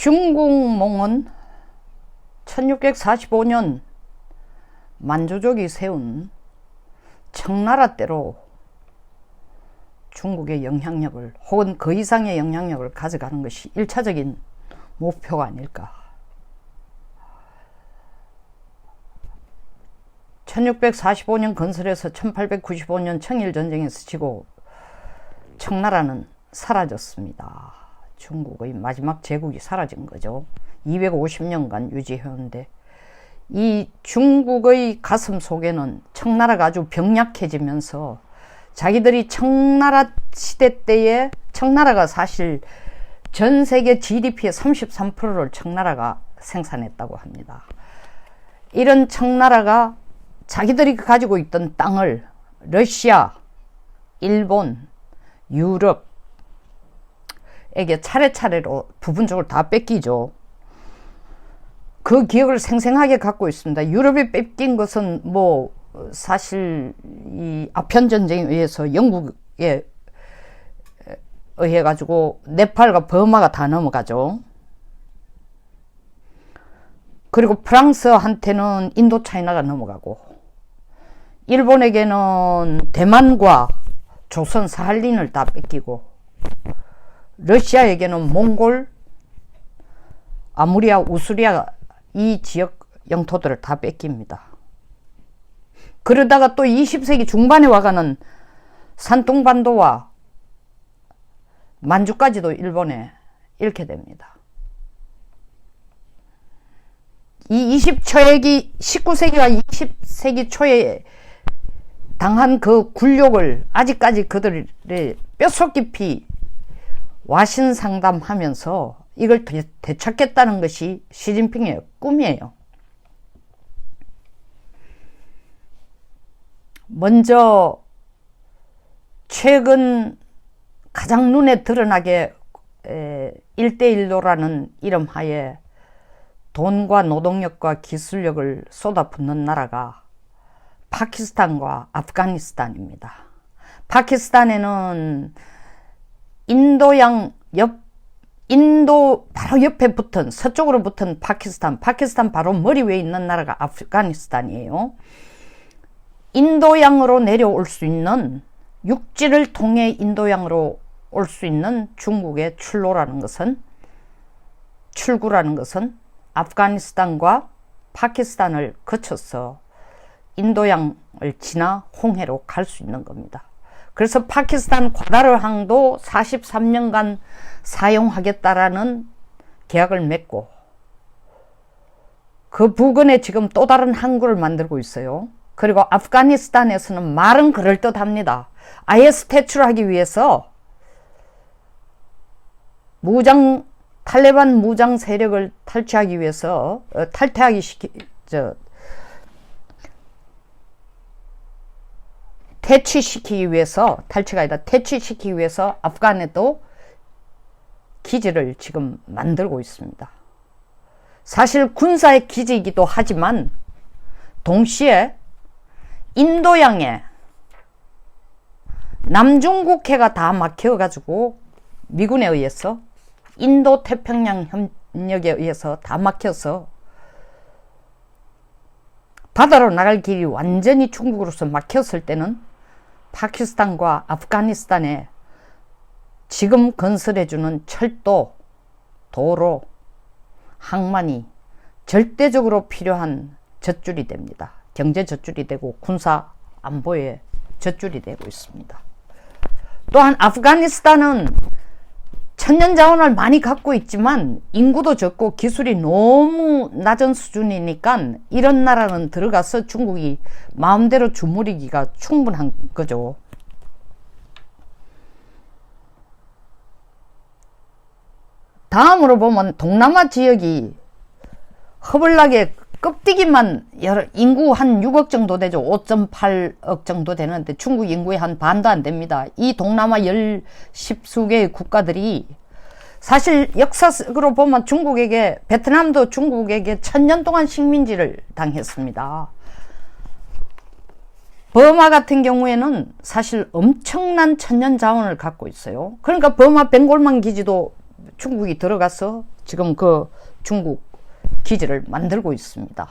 중국몽은 1645년 만주족이 세운 청나라 때로 중국의 영향력을 혹은 그 이상의 영향력을 가져가는 것이 1차적인 목표가 아닐까. 1645년 건설해서 1895년 청일전쟁에서 지고 청나라는 사라졌습니다. 중국의 마지막 제국이 사라진 거죠. 250년간 유지해왔는데 이 중국의 가슴 속에는 청나라가 아주 병약해지면서 자기들이 청나라 시대 때에 청나라가 사실 전 세계 GDP의 33%를 청나라가 생산했다고 합니다. 이런 청나라가 자기들이 가지고 있던 땅을 러시아, 일본, 유럽에게 차례차례로 부분적으로 다 뺏기죠. 그 기억을 생생하게 갖고 있습니다. 유럽이 뺏긴 것은 뭐 사실 이 아편 전쟁에 의해서 영국에 의해 가지고 네팔과 버마가 다 넘어가죠. 그리고 프랑스한테는 인도차이나가 넘어가고 일본에게는 대만과 조선 사할린을 다 뺏기고 러시아에게는 몽골, 아무리아, 우수리아 이 지역 영토들을 다 뺏깁니다. 그러다가 또 20세기 중반에 와가는 산둥반도와 만주까지도 일본에 잃게 됩니다. 이 19세기와 20세기 초에 당한 그 굴욕을 아직까지 그들의 뼛속 깊이 와신상담하면서 이걸 되찾겠다는 것이 시진핑의 꿈이에요. 먼저 최근 가장 눈에 드러나게 1대1로라는 이름 하에 돈과 노동력과 기술력을 쏟아붓는 나라가 파키스탄과 아프가니스탄입니다. 파키스탄에는 인도 바로 옆에 붙은 서쪽으로 붙은 파키스탄 바로 머리 위에 있는 나라가 아프가니스탄이에요. 인도양으로 내려올 수 있는 육지를 통해 인도양으로 올 수 있는 중국의 출구라는 것은 아프가니스탄과 파키스탄을 거쳐서 인도양을 지나 홍해로 갈 수 있는 겁니다. 그래서 파키스탄 과다르항도 43년간 사용하겠다라는 계약을 맺고 그 부근에 지금 또 다른 항구를 만들고 있어요. 그리고 아프가니스탄에서는 말은 그럴듯합니다. IS 퇴출하기 위해서 탈레반 무장 세력을 탈퇴하기 위해서 퇴치시키기 위해서 아프간에도 기지를 지금 만들고 있습니다. 사실 군사의 기지이기도 하지만 동시에 인도양에 남중국해가 다 막혀가지고 미군에 의해서 인도 태평양 협력에 의해서 다 막혀서 바다로 나갈 길이 완전히 중국으로서 막혔을 때는 파키스탄과 아프가니스탄에 지금 건설해주는 철도, 도로, 항만이 절대적으로 필요한 젖줄이 됩니다. 경제 젖줄이 되고 군사 안보의 젖줄이 되고 있습니다. 또한 아프가니스탄은 천연 자원을 많이 갖고 있지만 인구도 적고 기술이 너무 낮은 수준이니까 이런 나라는 들어가서 중국이 마음대로 주무르기가 충분한 거죠. 다음으로 보면 동남아 지역이 허블나게 껍데기만 인구 한 6억 정도 되죠. 5.8억 정도 되는데 중국 인구의 한 반도 안 됩니다. 이 동남아 10수 개의 국가들이 사실 역사적으로 보면 베트남도 중국에게 1000년 동안 식민지를 당했습니다. 버마 같은 경우에는 사실 엄청난 천연 자원을 갖고 있어요. 그러니까 버마 벵골만 기지도 중국이 들어가서 지금 그 중국 기지를 만들고 있습니다.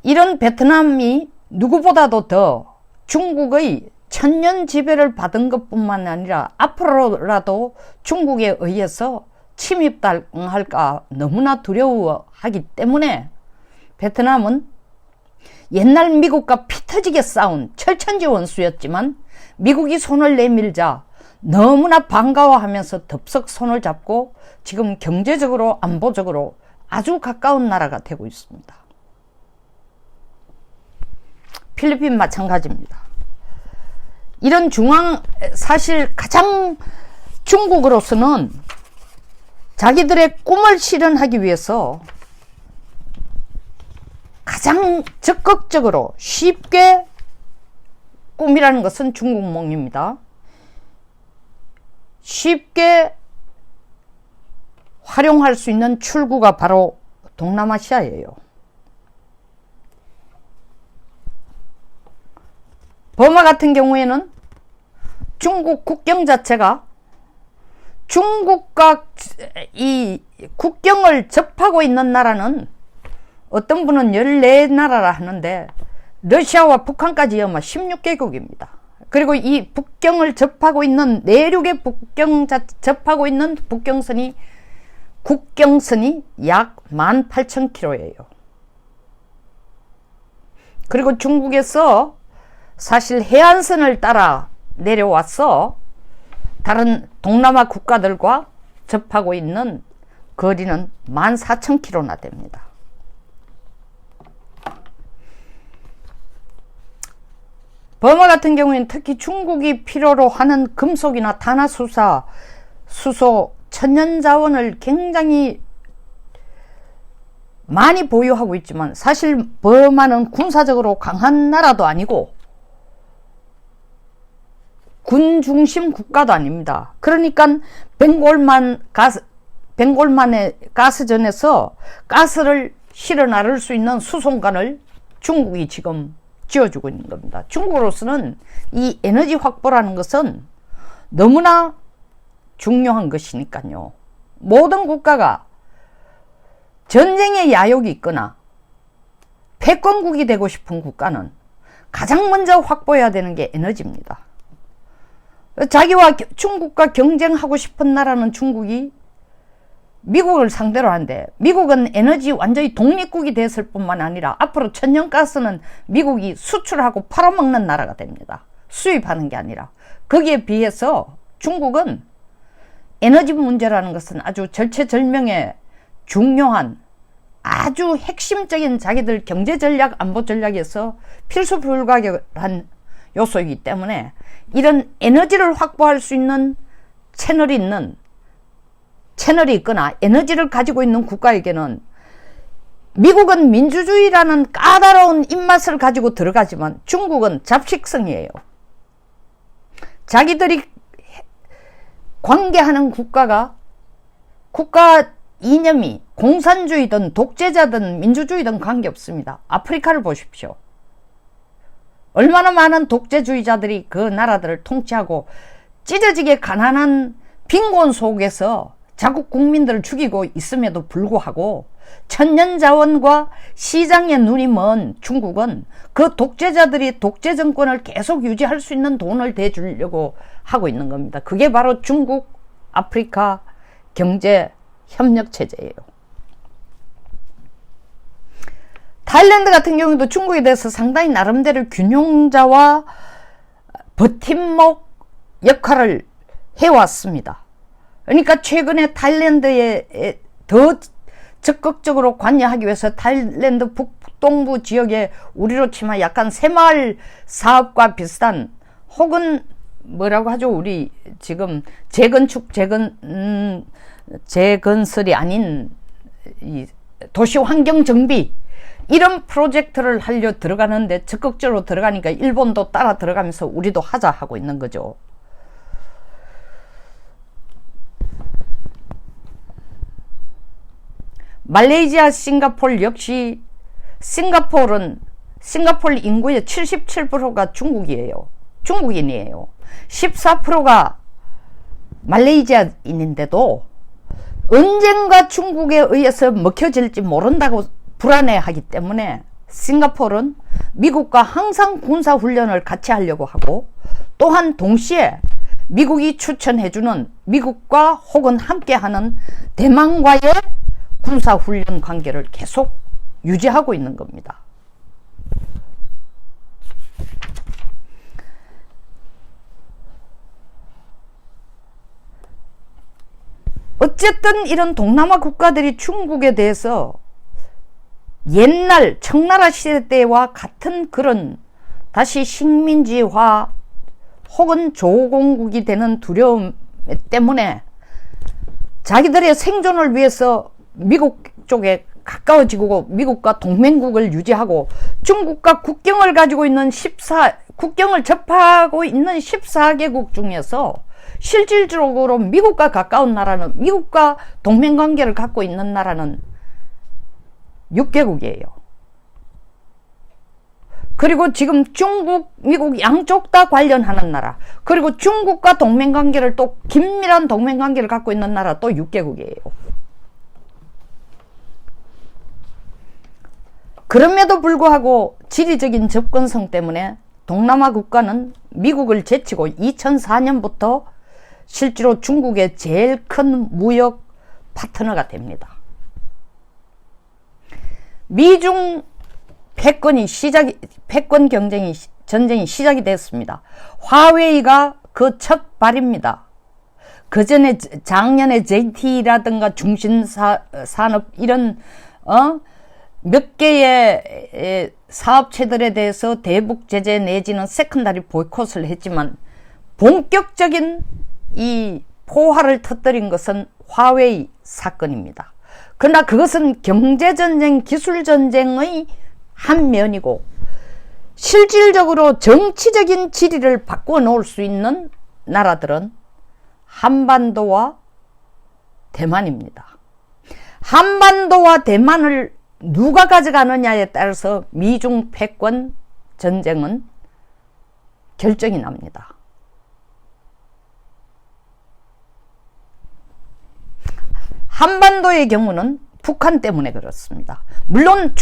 이런 베트남이 누구보다도 더 중국의 천년 지배를 받은 것뿐만 아니라 앞으로라도 중국에 의해서 침입당할까 너무나 두려워하기 때문에 베트남은 옛날 미국과 피 터지게 싸운 철천지 원수였지만 미국이 손을 내밀자 너무나 반가워하면서 덥석 손을 잡고 지금 경제적으로 안보적으로 아주 가까운 나라가 되고 있습니다. 필리핀 마찬가지입니다. 이런 사실 가장 중국으로서는 자기들의 꿈을 실현하기 위해서 가장 적극적으로 쉽게, 꿈이라는 것은 중국몽입니다. 쉽게 활용할 수 있는 출구가 바로 동남아시아예요. 버마 같은 경우에는 중국 국경 자체가 중국과 이 국경을 접하고 있는 나라는 어떤 분은 14나라라 하는데 러시아와 북한까지 아마 16개국입니다. 그리고 이 북경을 접하고 있는 내륙의 접하고 있는 국경선이 약 18,000km예요. 그리고 중국에서 사실 해안선을 따라 내려와서 다른 동남아 국가들과 접하고 있는 거리는 14,000km나 됩니다. 버마 같은 경우에는 특히 중국이 필요로 하는 금속이나 탄화수소, 천연자원을 굉장히 많이 보유하고 있지만 사실 버마는 군사적으로 강한 나라도 아니고 군 중심 국가도 아닙니다. 그러니까 벵골만의 가스전에서 가스를 실어 나를 수 있는 수송관을 중국이 지금 지어주고 있는 겁니다. 중국으로서는 이 에너지 확보라는 것은 너무나 중요한 것이니까요. 모든 국가가 전쟁의 야욕이 있거나 패권국이 되고 싶은 국가는 가장 먼저 확보해야 되는 게 에너지입니다. 자기와 중국과 경쟁하고 싶은 나라는 중국이 미국을 상대로 하는데 미국은 에너지 완전히 독립국이 됐을 뿐만 아니라 앞으로 천연가스는 미국이 수출하고 팔아먹는 나라가 됩니다. 수입하는 게 아니라. 거기에 비해서 중국은 에너지 문제라는 것은 아주 절체절명의 중요한 아주 핵심적인 자기들 경제전략, 안보전략에서 필수 불가결한 요소이기 때문에 이런 에너지를 확보할 수 있는 채널이 있거나 에너지를 가지고 있는 국가에게는 미국은 민주주의라는 까다로운 입맛을 가지고 들어가지만 중국은 잡식성이에요. 자기들이 관계하는 국가 이념이 공산주의든 독재자든 민주주의든 관계없습니다. 아프리카를 보십시오. 얼마나 많은 독재주의자들이 그 나라들을 통치하고 찢어지게 가난한 빈곤 속에서 자국 국민들을 죽이고 있음에도 불구하고 천연자원과 시장에 눈이 먼 중국은 그 독재자들이 독재 정권을 계속 유지할 수 있는 돈을 대주려고 하고 있는 겁니다. 그게 바로 중국, 아프리카 경제 협력 체제예요. 타일랜드 같은 경우도 중국에 대해서 상당히 나름대로 균형자와 버팀목 역할을 해왔습니다. 그러니까 최근에 타일랜드에 더 적극적으로 관여하기 위해서 타일랜드 북동부 지역에 우리로 치면 약간 새마을 사업과 비슷한 혹은 뭐라고 하죠? 우리 지금 재건설이 아닌 이 도시 환경 정비 이런 프로젝트를 하려 들어가는데 적극적으로 들어가니까 일본도 따라 들어가면서 우리도 하자 하고 있는 거죠. 말레이시아, 싱가포르 역시 싱가포르 인구의 77%가 중국인이에요. 14%가 말레이시아인인데도 언젠가 중국에 의해서 먹혀질지 모른다고 불안해하기 때문에 싱가포르는 미국과 항상 군사훈련을 같이 하려고 하고, 또한 동시에 미국이 추천해주는 미국과 혹은 함께하는 대만과의 군사훈련 관계를 계속 유지하고 있는 겁니다. 어쨌든 이런 동남아 국가들이 중국에 대해서 옛날 청나라 시대 때와 같은 그런 다시 식민지화 혹은 조공국이 되는 두려움 때문에 자기들의 생존을 위해서 미국 쪽에 가까워지고 미국과 동맹국을 유지하고, 중국과 국경을 가지고 있는 국경을 접하고 있는 14개국 중에서 실질적으로 미국과 가까운 나라는, 미국과 동맹관계를 갖고 있는 나라는 6개국이에요. 그리고 지금 중국, 미국 양쪽 다 관련하는 나라, 그리고 중국과 동맹관계를 또 긴밀한 동맹관계를 갖고 있는 나라 또 6개국이에요. 그럼에도 불구하고 지리적인 접근성 때문에 동남아 국가는 미국을 제치고 2004년부터 실제로 중국의 제일 큰 무역 파트너가 됩니다. 미중 패권 전쟁이 시작이 됐습니다. 화웨이가 그 첫 발입니다. 그 전에 작년에 JT라든가 중신산업 이런 몇 개의 사업체들에 대해서 대북 제재 내지는 세컨다리 보이콧을 했지만, 본격적인 이 포화를 터뜨린 것은 화웨이 사건입니다. 그러나 그것은 경제전쟁, 기술전쟁의 한 면이고, 실질적으로 정치적인 지리를 바꿔 놓을 수 있는 나라들은 한반도와 대만입니다. 한반도와 대만을 누가 가져가느냐에 따라서 미중 패권 전쟁은 결정이 납니다. 한반도의 경우는 북한 때문에 그렇습니다. 물론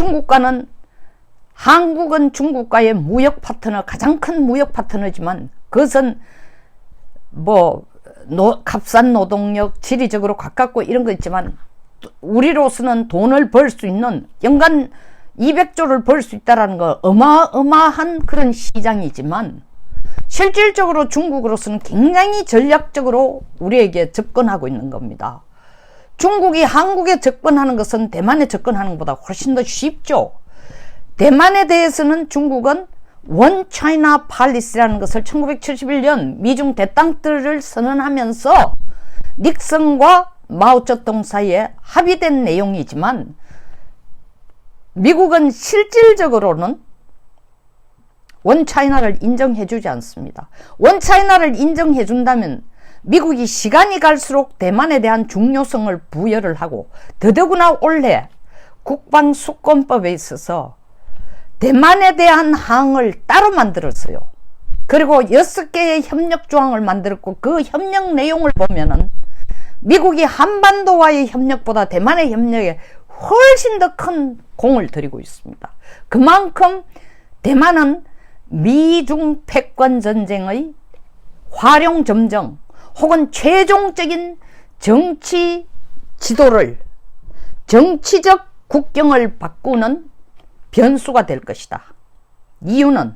한국은 중국과의 무역 파트너, 가장 큰 무역 파트너지만, 그것은 값싼 노동력, 지리적으로 가깝고 이런 거 있지만, 우리로서는 돈을 벌 수 있는, 연간 200조를 벌 수 있다는 거 어마어마한 그런 시장이지만, 실질적으로 중국으로서는 굉장히 전략적으로 우리에게 접근하고 있는 겁니다. 중국이 한국에 접근하는 것은 대만에 접근하는 것보다 훨씬 더 쉽죠. 대만에 대해서는 중국은 원 차이나 팔리시라는 것을 1971년 미중 대땅들을 선언하면서 닉슨과 마오쩌둥 사이에 합의된 내용이지만, 미국은 실질적으로는 원 차이나를 인정해주지 않습니다. 원 차이나를 인정해준다면 미국이 시간이 갈수록 대만에 대한 중요성을 부여를 하고, 더더구나 올해 국방수권법에 있어서 대만에 대한 항을 따로 만들었어요. 그리고 6개의 협력 조항을 만들었고, 그 협력 내용을 보면은 미국이 한반도와의 협력보다 대만의 협력에 훨씬 더 큰 공을 들이고 있습니다. 그만큼 대만은 미중 패권 전쟁의 활용 점정 혹은 최종적인 정치 지도를, 정치적 국경을 바꾸는 변수가 될 것이다. 이유는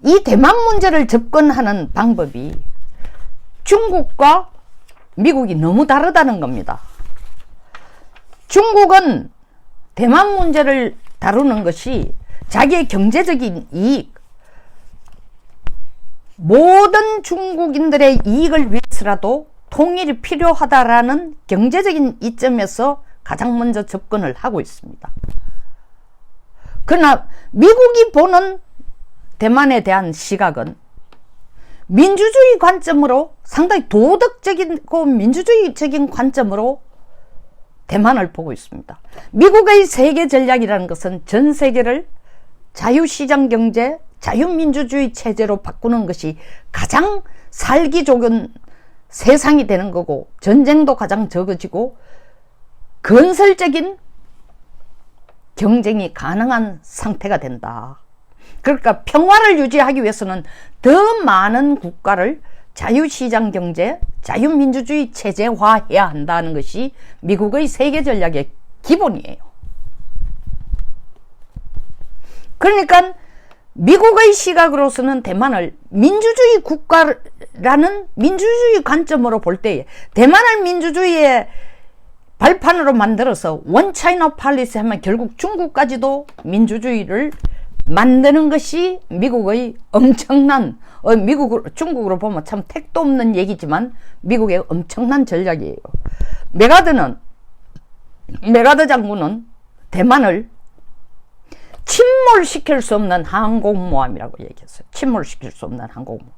이 대만 문제를 접근하는 방법이 중국과 미국이 너무 다르다는 겁니다. 중국은 대만 문제를 다루는 것이 자기의 경제적인 이익, 모든 중국인들의 이익을 위해서라도 통일이 필요하다라는 경제적인 이점에서 가장 먼저 접근을 하고 있습니다. 그러나 미국이 보는 대만에 대한 시각은 민주주의 관점으로, 상당히 도덕적이고 민주주의적인 관점으로 대만을 보고 있습니다. 미국의 세계 전략이라는 것은 전 세계를 자유시장 경제, 자유민주주의 체제로 바꾸는 것이 가장 살기 좋은 세상이 되는 거고, 전쟁도 가장 적어지고 건설적인 경쟁이 가능한 상태가 된다. 그러니까 평화를 유지하기 위해서는 더 많은 국가를 자유시장 경제, 자유민주주의 체제화해야 한다는 것이 미국의 세계 전략의 기본이에요. 그러니까 미국의 시각으로서는 대만을 민주주의 국가라는 민주주의 관점으로 볼 때에 대만을 민주주의의 발판으로 만들어서 원 차이나 팔리시 하면 결국 중국까지도 민주주의를 만드는 것이 미국의 엄청난, 중국으로 보면 참 택도 없는 얘기지만 미국의 엄청난 전략이에요. 메가드 장군은 대만을 침몰시킬 수 없는 항공모함이라고 얘기했어요. 침몰시킬 수 없는 항공모함.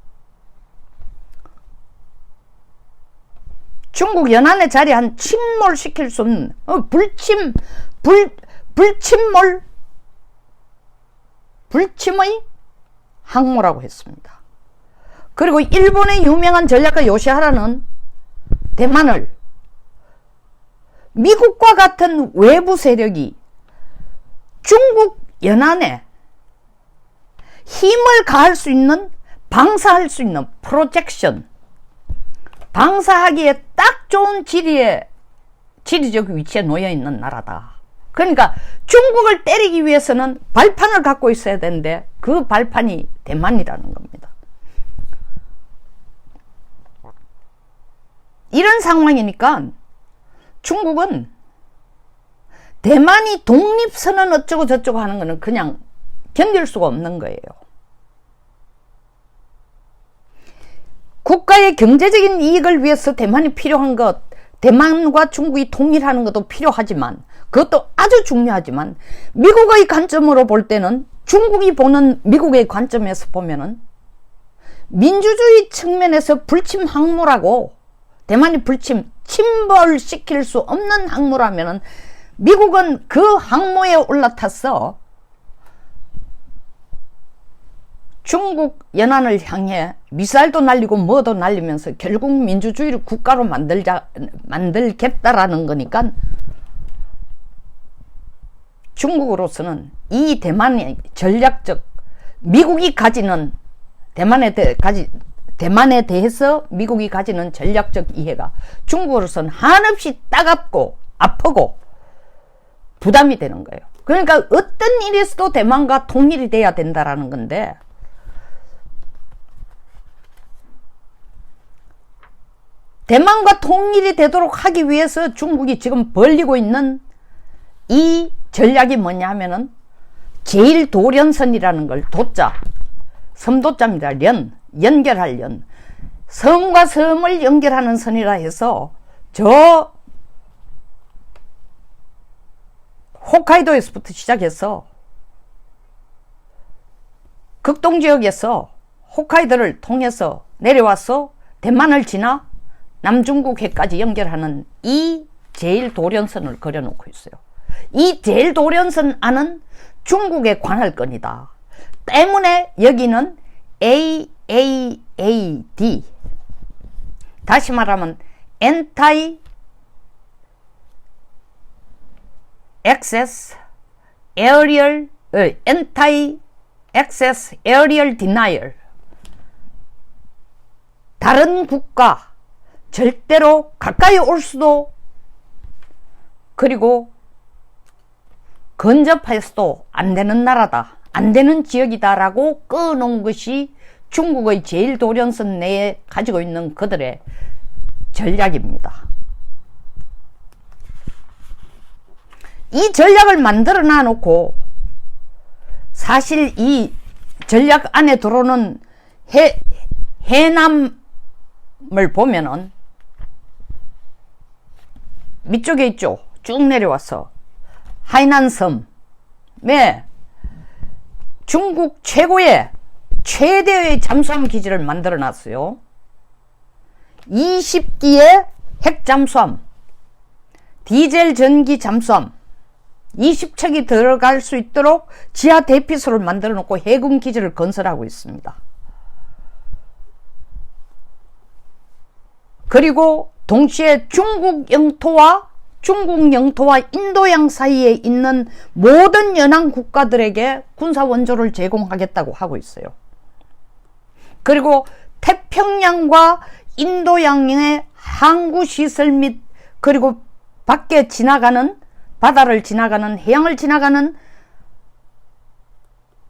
중국 연안에 자리한 침몰시킬 수 없는 불침의 항모라고 했습니다. 그리고 일본의 유명한 전략가 요시하라는 대만을 미국과 같은 외부 세력이 중국 연안에 힘을 가할 수 있는, 방사할 수 있는 프로젝션, 방사하기에 딱 좋은 지리적 위치에 놓여 있는 나라다. 그러니까 중국을 때리기 위해서는 발판을 갖고 있어야 되는데 그 발판이 대만이라는 겁니다. 이런 상황이니까 중국은 대만이 독립선언 어쩌고 저쩌고 하는 거는 그냥 견딜 수가 없는 거예요. 국가의 경제적인 이익을 위해서 대만이 필요한 것, 대만과 중국이 통일하는 것도 필요하지만, 그것도 아주 중요하지만, 미국의 관점으로 볼 때는, 중국이 보는 미국의 관점에서 보면은 민주주의 측면에서 불침 항모라고, 대만이 침몰시킬 수 없는 항모라면은 미국은 그 항모에 올라타서 중국 연안을 향해 미사일도 날리고 뭐도 날리면서 결국 민주주의를 국가로 만들겠다라는 거니까 중국으로서는 이 대만의 전략적, 미국이 가지는 대만에 대해서 미국이 가지는 전략적 이해가 중국으로서는 한없이 따갑고 아프고 부담이 되는 거예요. 그러니까 어떤 일이 있어도 대만과 통일이 돼야 된다라는 건데, 대만과 통일이 되도록 하기 위해서 중국이 지금 벌리고 있는 이 전략이 뭐냐 하면은 제일도련선이라는 걸, 도자, 섬도자입니다. 연결할 연. 섬과 섬을 연결하는 선이라 해서 저 홋카이도에서부터 시작해서 극동지역에서 홋카이도를 통해서 내려와서 대만을 지나 남중국해까지 연결하는 이 제일도련선을 그려놓고 있어요. 이 제일도련선 안은 중국의 관할권이다. 때문에 여기는 AAAD, 다시 말하면 Anti-Access Aerial Denial, 다른 국가 절대로 가까이 올 수도, 그리고 근접해서도 안 되는 나라다, 안 되는 지역이다라고 꺼놓은 것이 중국의 제일도련선 내에 가지고 있는 그들의 전략입니다. 이 전략을 만들어 놔놓고 사실 이 전략 안에 들어오는 해남을 보면은 밑쪽에 있죠. 쭉 내려와서 하이난섬에 중국 최대의 잠수함 기지를 만들어 놨어요. 20기의 핵잠수함, 디젤 전기 잠수함, 20척이 들어갈 수 있도록 지하 대피소를 만들어 놓고 해군 기지를 건설하고 있습니다. 그리고 동시에 중국 영토와 인도양 사이에 있는 모든 연안 국가들에게 군사 원조를 제공하겠다고 하고 있어요. 그리고 태평양과 인도양의 항구 시설 및 그리고 밖에 지나가는 바다를 지나가는 해양을 지나가는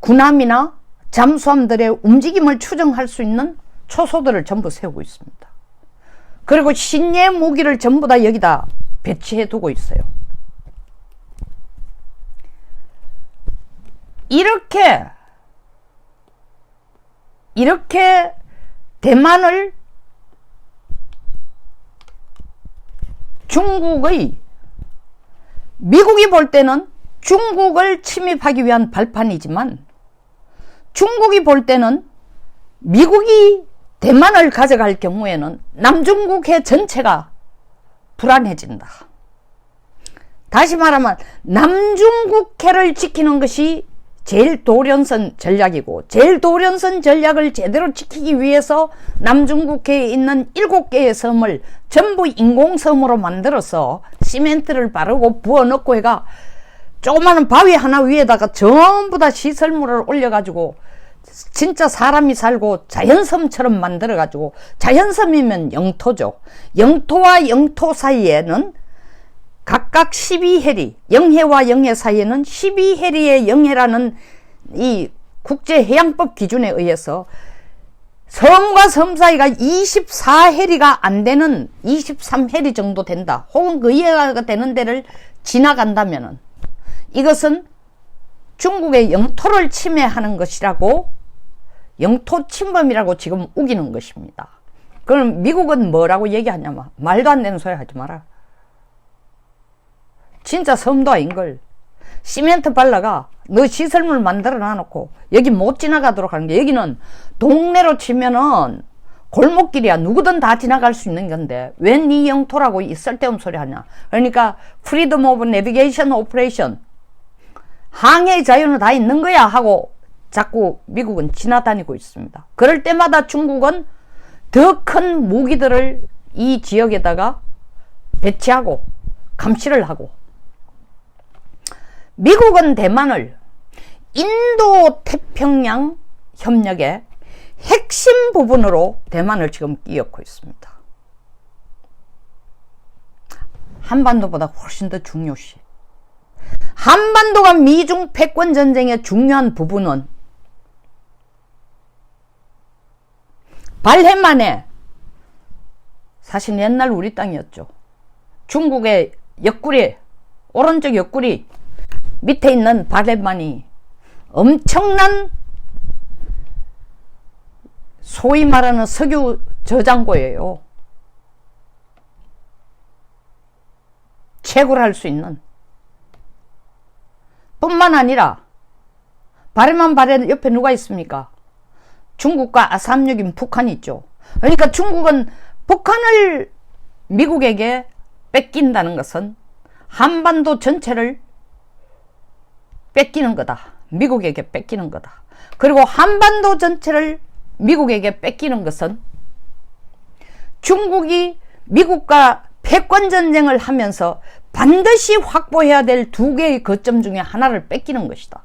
군함이나 잠수함들의 움직임을 추정할 수 있는 초소들을 전부 세우고 있습니다. 그리고 신예 무기를 전부 다 여기다 배치해 두고 있어요. 이렇게 대만을 미국이 볼 때는 중국을 침입하기 위한 발판이지만 중국이 볼 때는 미국이 대만을 가져갈 경우에는 남중국해 전체가 불안해진다. 다시 말하면 남중국해를 지키는 것이 제일 도련선 전략이고, 제일 도련선 전략을 제대로 지키기 위해서 남중국해에 있는 7개의 섬을 전부 인공섬으로 만들어서 시멘트를 바르고 부어넣고 해가 조그마한 바위 하나 위에다가 전부 다 시설물을 올려가지고 진짜 사람이 살고 자연섬처럼 만들어가지고, 자연섬이면 영토죠. 영토와 영토 사이에는 각각 12해리, 영해와 영해 사이에는 12해리의 영해라는 이 국제해양법 기준에 의해서 섬과 섬 사이가 24해리가 안 되는 23해리 정도 된다. 혹은 그 이하가 되는 데를 지나간다면은 이것은 중국의 영토를 침해하는 것이라고, 영토 침범이라고 지금 우기는 것입니다. 그럼 미국은 뭐라고 얘기하냐면 말도 안 되는 소리 하지 마라. 진짜 섬도 아닌걸. 시멘트 발라가 너 시설물 만들어 놔놓고 여기 못 지나가도록 하는 게, 여기는 동네로 치면은 골목길이야. 누구든 다 지나갈 수 있는 건데 왜 네 영토라고 이 쓸데없는 소리 하냐. 그러니까 프리덤 오브 내비게이션 오퍼레이션, 항해의 자유는 다 있는 거야 하고 자꾸 미국은 지나다니고 있습니다. 그럴 때마다 중국은 더 큰 무기들을 이 지역에다가 배치하고 감시를 하고, 미국은 대만을 인도 태평양 협력의 핵심 부분으로 대만을 지금 끼얹고 있습니다. 한반도보다 훨씬 더 중요시. 한반도가 미중 패권 전쟁의 중요한 부분은 발해만에, 사실 옛날 우리 땅이었죠. 중국의 옆구리, 오른쪽 옆구리 밑에 있는 발해만이 엄청난 소위 말하는 석유 저장고예요. 채굴할 수 있는. 뿐만 아니라 발해만 발해 옆에 누가 있습니까? 중국과 아삼육인 북한이 있죠. 그러니까 중국은 북한을 미국에게 뺏긴다는 것은 한반도 전체를 뺏기는 거다. 미국에게 뺏기는 거다. 그리고 한반도 전체를 미국에게 뺏기는 것은 중국이 미국과 패권전쟁을 하면서 반드시 확보해야 될 2개의 거점 중에 하나를 뺏기는 것이다.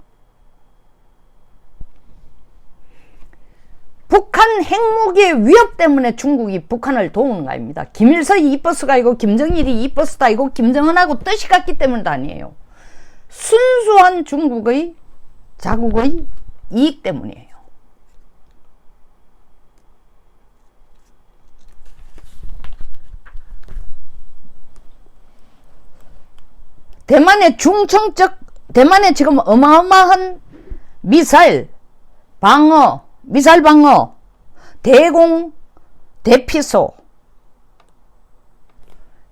북한 핵무기의 위협 때문에 중국이 북한을 도우는 거 아닙니다. 김일성이 이뻐서가 아니고 김정일이 이뻐서도 아니고 김정은하고 뜻이 같기 때문도 아니에요. 순수한 중국의 자국의 이익 때문이에요. 대만의 대만의 지금 어마어마한 미사일 방어, 대공, 대피소,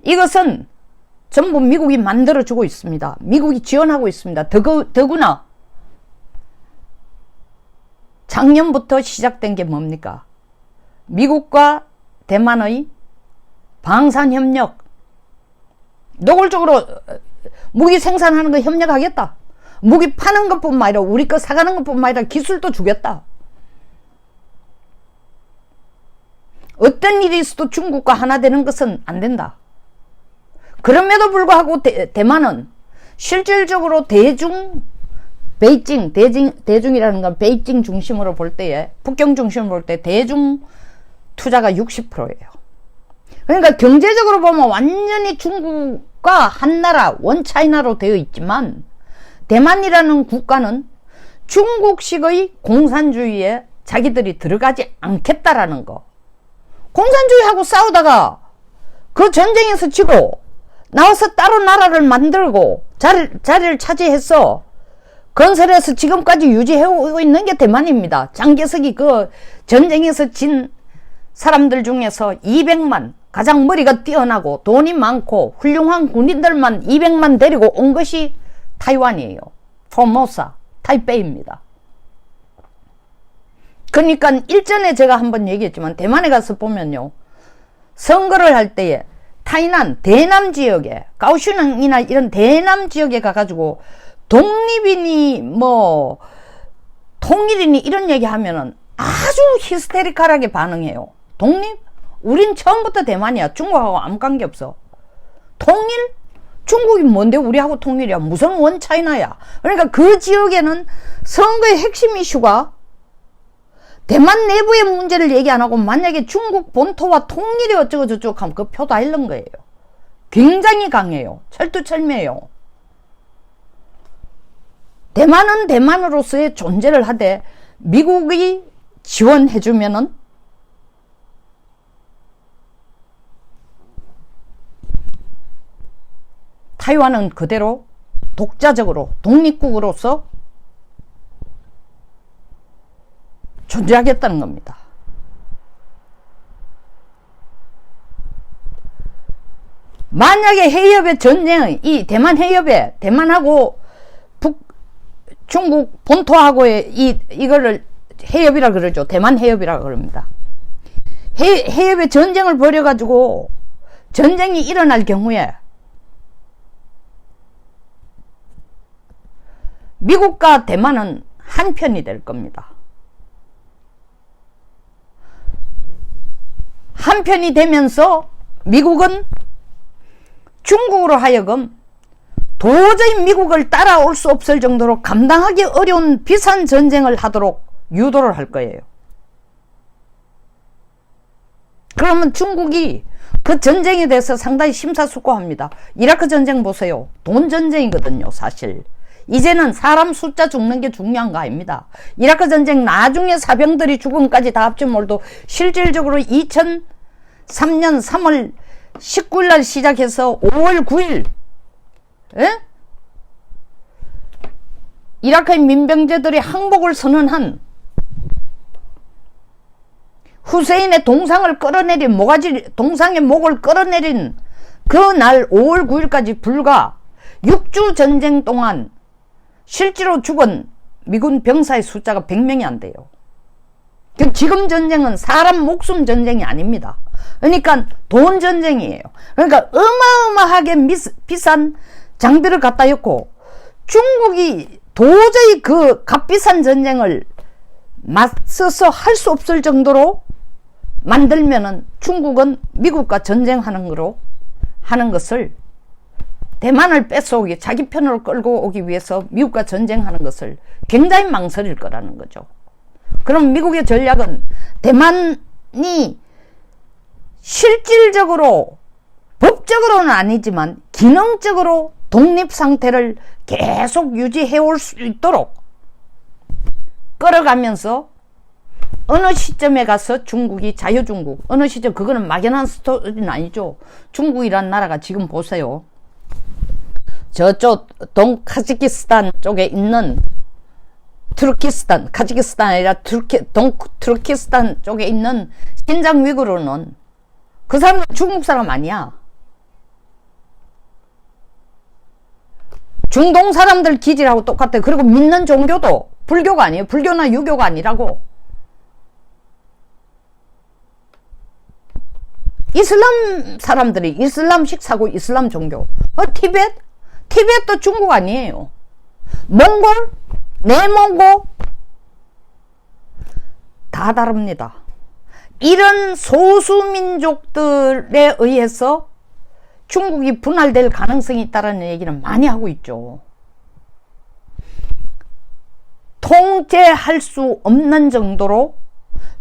이것은 전부 미국이 만들어주고 있습니다. 미국이 지원하고 있습니다. 더구나 작년부터 시작된 게 뭡니까? 미국과 대만의 방산협력, 노골적으로 무기 생산하는 거 협력하겠다. 무기 파는 것뿐만 아니라 우리 거 사가는 것뿐만 아니라 기술도 주겠다. 어떤 일이 있어도 중국과 하나 되는 것은 안 된다. 그럼에도 불구하고 대만은 실질적으로 대중이라는 건 베이징 중심으로 볼 때에, 북경 중심으로 볼 때 대중 투자가 60%예요. 그러니까 경제적으로 보면 완전히 중국과 한나라, 원차이나로 되어 있지만, 대만이라는 국가는 중국식의 공산주의에 자기들이 들어가지 않겠다라는 거. 공산주의하고 싸우다가 그 전쟁에서 지고 나와서 따로 나라를 만들고 자리를 차지해서 건설해서 지금까지 유지해오고 있는 게 대만입니다. 장개석이 그 전쟁에서 진 사람들 중에서 200만, 가장 머리가 뛰어나고 돈이 많고 훌륭한 군인들만 200만 데리고 온 것이 타이완이에요. 포모사, 타이베이입니다. 그러니까 일전에 제가 한번 얘기했지만 대만에 가서 보면요, 선거를 할 때에 타이난, 대남 지역에, 가오슝이나 이런 대남 지역에 가가지고 독립이니 뭐 통일이니 이런 얘기 하면은 아주 히스테리컬하게 반응해요. 독립? 우린 처음부터 대만이야. 중국하고 아무 관계없어. 통일? 중국이 뭔데 우리하고 통일이야. 무슨 원차이나야. 그러니까 그 지역에는 선거의 핵심 이슈가 대만 내부의 문제를 얘기 안 하고 만약에 중국 본토와 통일이 어쩌고 저쩌고 하면 그 표 다 잃는 거예요. 굉장히 강해요. 철두철미해요. 대만은 대만으로서의 존재를 하되 미국이 지원해주면은 타이완은 그대로 독자적으로 독립국으로서 존재하겠다는 겁니다. 만약에 해협의 전쟁의 이 대만 해협에 대만하고 중국 본토하고의 이거를 해협이라 그러죠. 대만 해협이라 그럽니다. 해협의 전쟁을 벌여가지고 전쟁이 일어날 경우에 미국과 대만은 한편이 될 겁니다. 한편이 되면서 미국은 중국으로 하여금 도저히 미국을 따라올 수 없을 정도로 감당하기 어려운 비싼 전쟁을 하도록 유도를 할 거예요. 그러면 중국이 그 전쟁에 대해서 상당히 심사숙고합니다. 이라크 전쟁 보세요. 돈 전쟁이거든요, 사실. 이제는 사람 숫자 죽는 게 중요한 거 아닙니다. 이라크 전쟁 나중에 사병들이 죽음까지 다 합치면 몰라도 실질적으로 2003년 3월 19일 날 시작해서 5월 9일 에? 이라크의 민병제들이 항복을 선언한 후세인의 동상을 끌어내린 동상의 목을 끌어내린 그날 5월 9일까지 불과 6주 전쟁 동안 실제로 죽은 미군 병사의 숫자가 100명이 안 돼요. 지금 전쟁은 사람 목숨 전쟁이 아닙니다. 그러니까 돈 전쟁이에요. 그러니까 어마어마하게 비싼 장비를 갖다 였고 중국이 도저히 그 값비싼 전쟁을 맞서서 할 수 없을 정도로 만들면은 중국은 미국과 전쟁하는 거로 하는 것을 대만을 뺏어오기, 자기 편으로 끌고 오기 위해서 미국과 전쟁하는 것을 굉장히 망설일 거라는 거죠. 그럼 미국의 전략은 대만이 실질적으로, 법적으로는 아니지만 기능적으로 독립 상태를 계속 유지해 올 수 있도록 끌어가면서 어느 시점에 가서 중국이 자유중국, 어느 시점, 그거는 막연한 스토리는 아니죠. 중국이란 나라가 지금 보세요. 저쪽 동카자키스탄 쪽에 있는 투르키스탄, 카자키스탄 아니라 투르키스탄 쪽에 있는 신장 위구르는 그 사람은 중국 사람 아니야. 중동 사람들 기질하고 똑같아. 그리고 믿는 종교도 불교가 아니에요. 불교나 유교가 아니라고. 이슬람 사람들이 이슬람식 사고 이슬람 종교. 티베트 티벳도 중국 아니에요. 몽골, 내몽고 다 다릅니다. 이런 소수민족들에 의해서 중국이 분할될 가능성이 있다는 얘기는 많이 하고 있죠. 통제할 수 없는 정도로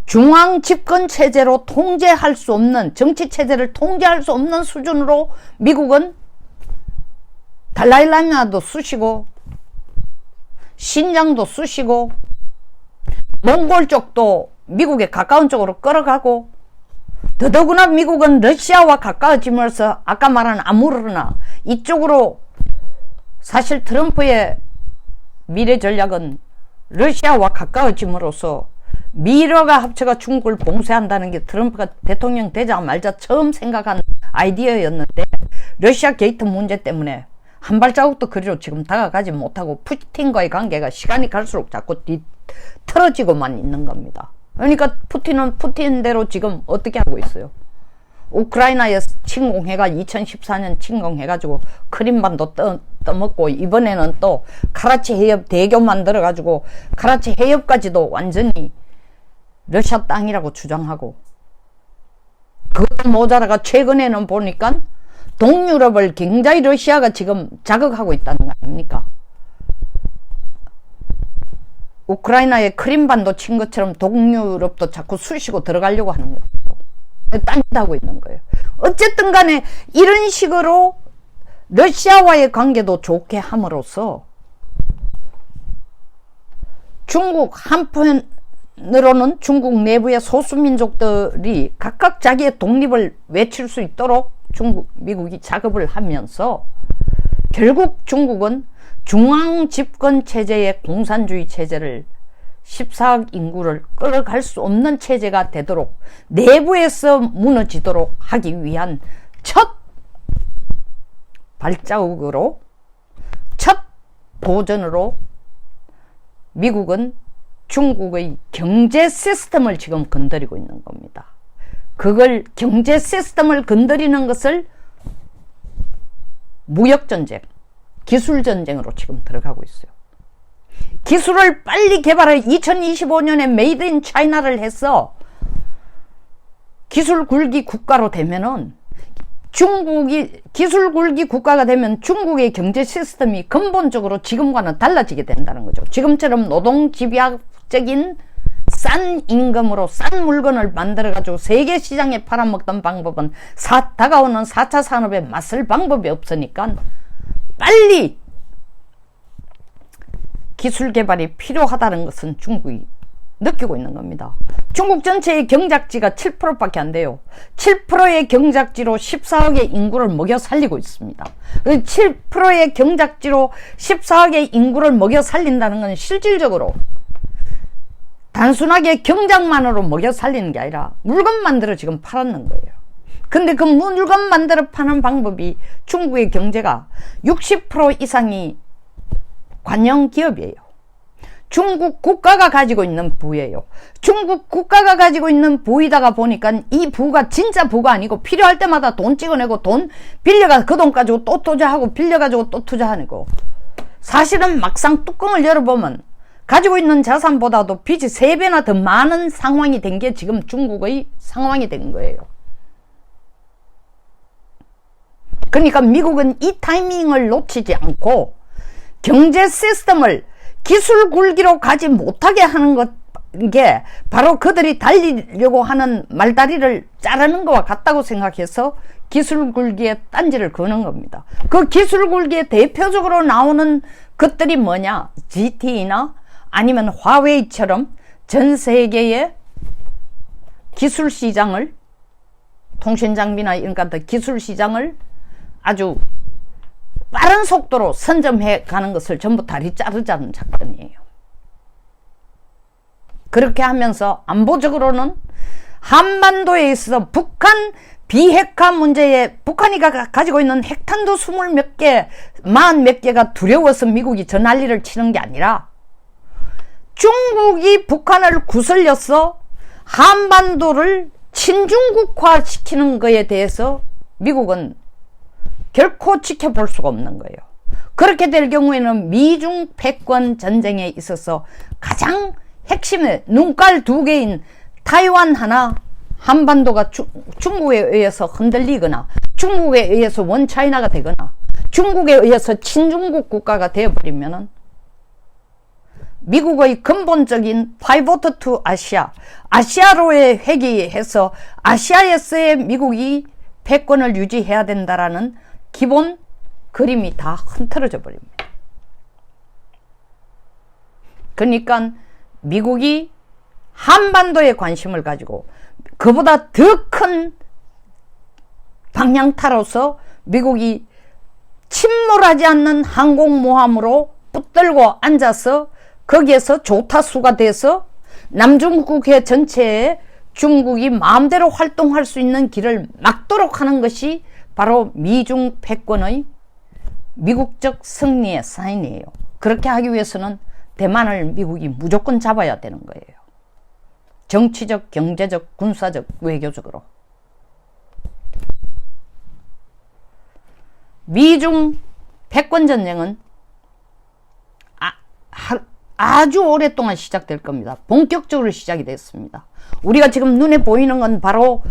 중앙 집권 체제로 통제할 수 없는, 정치 체제를 통제할 수 없는 수준으로 미국은 달라일라마도 쑤시고 신장도 쑤시고 몽골 쪽도 미국에 가까운 쪽으로 끌어가고, 더더구나 미국은 러시아와 가까워지면서 아까 말한 아무르나 이쪽으로, 사실 트럼프의 미래 전략은 러시아와 가까워짐으로써 미러가 합쳐가 중국을 봉쇄한다는 게 트럼프가 대통령 되자마자 처음 생각한 아이디어였는데, 러시아 게이트 문제 때문에 한 발자국도 그리로 지금 다가가지 못하고 푸틴과의 관계가 시간이 갈수록 자꾸 틀어지고만 있는 겁니다. 그러니까 푸틴은 푸틴대로 지금 어떻게 하고 있어요? 우크라이나에 침공해가 2014년 침공해가지고 크림반도 떠먹고, 이번에는 또 카라치 해협 대교 만들어가지고 카라치 해협까지도 완전히 러시아 땅이라고 주장하고, 그것도 모자라가 최근에는 보니까 동유럽을 굉장히 러시아가 지금 자극하고 있다는 거 아닙니까? 우크라이나의 크림반도 친 것처럼 동유럽도 자꾸 쑤시고 들어가려고 하는 거예요. 딴짓하고 있는 거예요. 어쨌든 간에 이런 식으로 러시아와의 관계도 좋게 함으로써 중국 한편으로는 중국 내부의 소수민족들이 각각 자기의 독립을 외칠 수 있도록 미국이 작업을 하면서, 결국 중국은 중앙 집권 체제의 공산주의 체제를 14억 인구를 끌어갈 수 없는 체제가 되도록 내부에서 무너지도록 하기 위한 첫 발자국으로, 첫 도전으로 미국은 중국의 경제 시스템을 지금 건드리고 있는 겁니다. 그걸, 경제 시스템을 건드리는 것을 무역전쟁, 기술전쟁으로 지금 들어가고 있어요. 기술을 빨리 개발해 2025년에 메이드 인 차이나를 해서 기술 굴기 국가로 되면은, 중국이 기술 굴기 국가가 되면 중국의 경제 시스템이 근본적으로 지금과는 달라지게 된다는 거죠. 지금처럼 노동 집약적인 싼 임금으로 싼 물건을 만들어 가지고 세계 시장에 팔아먹던 방법은 다가오는 4차 산업에 맞설 방법이 없으니까 빨리 기술 개발이 필요하다는 것은 중국이 느끼고 있는 겁니다. 중국 전체의 경작지가 7%밖에 안 돼요. 7%의 경작지로 14억의 인구를 먹여 살리고 있습니다. 7%의 경작지로 14억의 인구를 먹여 살린다는 건 실질적으로 단순하게 경작만으로 먹여 살리는 게 아니라 물건 만들어 지금 팔았는 거예요. 근데 그 물건 만들어 파는 방법이, 중국의 경제가 60% 이상이 관영 기업이에요. 중국 국가가 가지고 있는 부예요. 중국 국가가 가지고 있는 부이다가 보니까 이 부가 진짜 부가 아니고 필요할 때마다 돈 찍어내고 돈 빌려가 그 돈 가지고 또 투자하고 빌려가지고 또 투자하고, 사실은 막상 뚜껑을 열어보면 가지고 있는 자산보다도 빚이 3배나 더 많은 상황이 된 게 지금 중국의 상황이 된 거예요. 그러니까 미국은 이 타이밍을 놓치지 않고 경제 시스템을 기술 굴기로 가지 못하게 하는 게 바로 그들이 달리려고 하는 말다리를 자르는 것과 같다고 생각해서 기술 굴기에 딴지를 거는 겁니다. 그 기술 굴기에 대표적으로 나오는 것들이 뭐냐? GTE나 아니면 화웨이처럼 전 세계의 기술 시장을, 통신 장비나 이런 것들 기술 시장을 아주 빠른 속도로 선점해 가는 것을 전부 다리 자르자는 작전이에요. 그렇게 하면서 안보적으로는 한반도에 있어서 북한 비핵화 문제에, 북한이 가지고 있는 핵탄두 20 몇 개, 40 몇 개가 두려워서 미국이 저 난리를 치는 게 아니라, 중국이 북한을 구슬려서 한반도를 친중국화 시키는 거에 대해서 미국은 결코 지켜볼 수가 없는 거예요. 그렇게 될 경우에는 미중 패권 전쟁에 있어서 가장 핵심의 눈깔 두 개인 타이완 하나, 한반도가 중국에 의해서 흔들리거나 중국에 의해서 원차이나가 되거나 중국에 의해서 친중국 국가가 되어버리면은 미국의 근본적인 파이보트 투 아시아, 아시아로의 회귀해서 아시아에서의 미국이 패권을 유지해야 된다라는 기본 그림이 다 흔들어져 버립니다. 그러니까 미국이 한반도에 관심을 가지고 그보다 더 큰 방향타로서 미국이 침몰하지 않는 항공모함으로 붙들고 앉아서 거기에서 조타수가 돼서 남중국해 전체에 중국이 마음대로 활동할 수 있는 길을 막도록 하는 것이 바로 미중 패권의 미국적 승리의 사인이에요. 그렇게 하기 위해서는 대만을 미국이 무조건 잡아야 되는 거예요. 정치적, 경제적, 군사적, 외교적으로. 미중 패권 전쟁은 아주 오랫동안 시작될 겁니다. 본격적으로 시작이 됐습니다. 우리가 지금 눈에 보이는 건 바로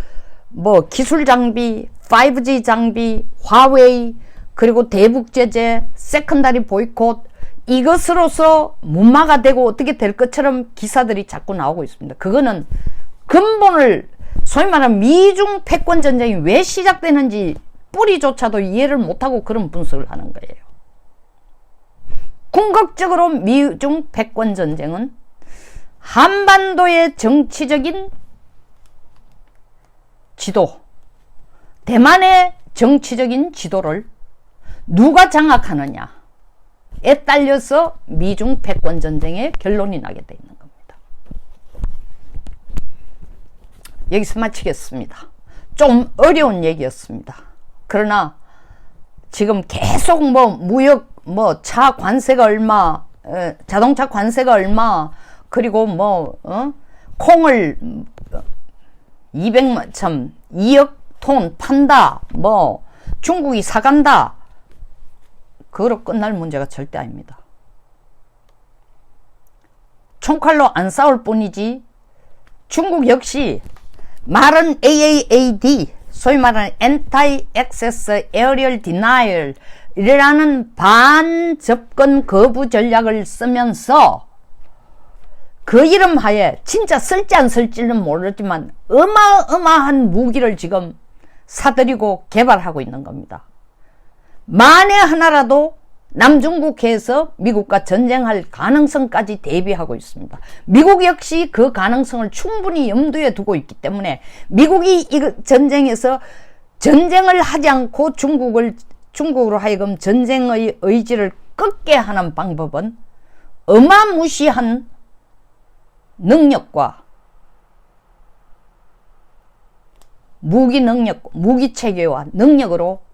뭐 기술 장비, 5G 장비, 화웨이, 그리고 대북 제재, 세컨다리 보이콧, 이것으로서 문마가 되고 어떻게 될 것처럼 기사들이 자꾸 나오고 있습니다. 그거는 근본을, 소위 말하는 미중 패권 전쟁이 왜 시작되는지 뿌리조차도 이해를 못하고 그런 분석을 하는 거예요. 궁극적으로 미중 패권 전쟁은 한반도의 정치적인 지도, 대만의 정치적인 지도를 누가 장악하느냐에 딸려서 미중 패권 전쟁의 결론이 나게 돼 있는 겁니다. 여기서 마치겠습니다. 좀 어려운 얘기였습니다. 그러나 지금 계속 무역, 차 관세가 얼마, 자동차 관세가 얼마, 그리고 콩을 2억 톤 판다, 중국이 사간다. 그거로 끝날 문제가 절대 아닙니다. 총칼로 안 싸울 뿐이지 중국 역시 말은 AAAD, 소위 말하는 Anti-Access Aerial Denial 이라는 반접근 거부 전략을 쓰면서 그 이름 하에 진짜 쓸지 안 쓸지는 모르지만 어마어마한 무기를 지금 사들이고 개발하고 있는 겁니다. 만에 하나라도 남중국해에서 미국과 전쟁할 가능성까지 대비하고 있습니다. 미국 역시 그 가능성을 충분히 염두에 두고 있기 때문에 미국이 이 전쟁에서 전쟁을 하지 않고 중국으로 하여금 전쟁의 의지를 꺾게 하는 방법은 어마무시한 능력과 무기 능력, 무기 체계와 능력으로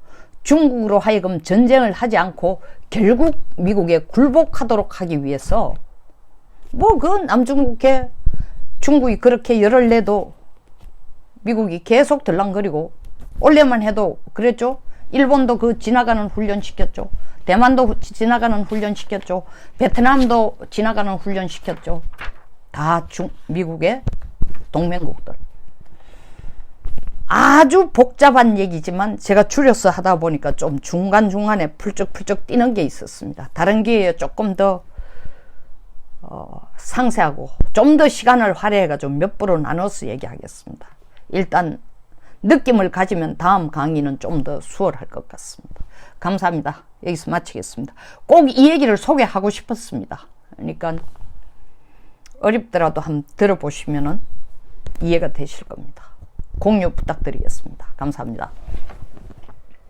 중국으로 하여금 전쟁을 하지 않고 결국 미국에 굴복하도록 하기 위해서 그 남중국해 중국이 그렇게 열을 내도 미국이 계속 들랑거리고 올해만 해도 그랬죠. 일본도 그 지나가는 훈련 시켰죠. 대만도 지나가는 훈련 시켰죠. 베트남도 지나가는 훈련 시켰죠. 다 미국의 동맹국들. 아주 복잡한 얘기지만 제가 줄여서 하다 보니까 좀 중간중간에 풀쩍풀쩍 뛰는 게 있었습니다. 다른 기회에 조금 더 상세하고 좀 더 시간을 할애해가지고 몇 부로 나눠서 얘기하겠습니다. 일단 느낌을 가지면 다음 강의는 좀 더 수월할 것 같습니다. 감사합니다. 여기서 마치겠습니다. 꼭 이 얘기를 소개하고 싶었습니다. 그러니까 어렵더라도 한번 들어보시면 이해가 되실 겁니다. 공유 부탁드리겠습니다. 감사합니다.